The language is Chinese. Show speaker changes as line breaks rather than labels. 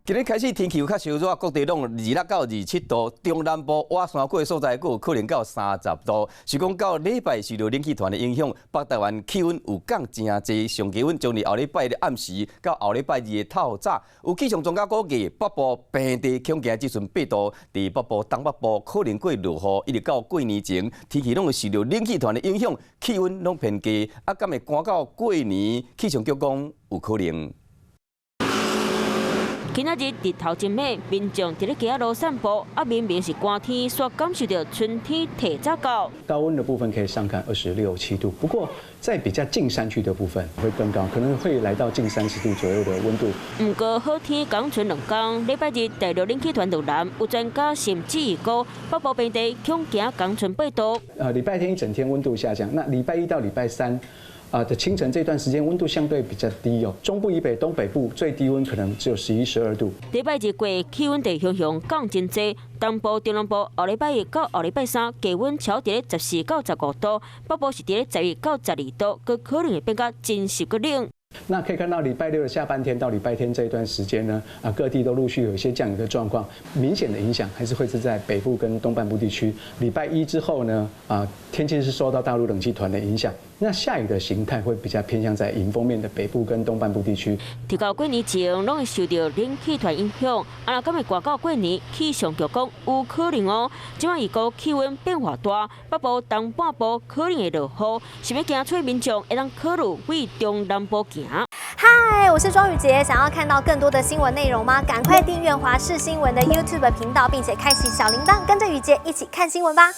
今日开始天气有较烧热，各地拢26到27度，中南部瓦山过所在，有可能到30度。是讲到礼拜受到冷气团的影响，北台湾气温有降真侪，上气温将伫后礼拜的暗时到后礼拜二的透早。有气象专家估计，北部平地恐惊只剩8度，伫北部、东北部可能会落雨，一直到过年前，天气拢会受到冷气团的影响，气温拢偏低。敢会赶到过年？气象局讲有可能。
今仔日日头真美，民众伫咧街路散步，明明是寒天，却感受到春天提早到。
高温的部分可以上看26、7度，不过在比较近山区的部分会更高，可能会来到近30度左右的温度。
不过好天刚存2天，礼拜日第6冷气团入南，有专家甚至预估北部平地恐惊刚存8度。
礼拜天一整天温度下降，那礼拜1到礼拜3。 的清晨这段时间温度相对比较低哦，中部以北、东北部最低温可能只有11、12度。
礼拜日过气温地向降真济，东部、中南部后礼拜1到后礼拜3低温超伫咧14到15度，北部是伫咧11到12度，佮可能会变甲真实个冷。
那可以看到礼拜6的下半天到礼拜天这一段时间呢，各地都陆续有一些降雨的状况，明显的影响还是会是在北部跟东半部地区。礼拜1之后呢，天气是受到大陆冷气团的影响，那下雨的形态会比较偏向在迎风面的北部跟东半部地区。提
到过年前，拢会受到冷气团影响，敢会挂到过年，气象局讲有可能哦。即摆预估气温变化大，北部东半部可能会落雨，想要行出民众会当考虑为中南部行。
嗨，我是庄宇杰。想要看到更多的新闻内容吗？赶快订阅华视新闻的 YouTube 频道，并且开启小铃铛，跟着宇杰一起看新闻吧。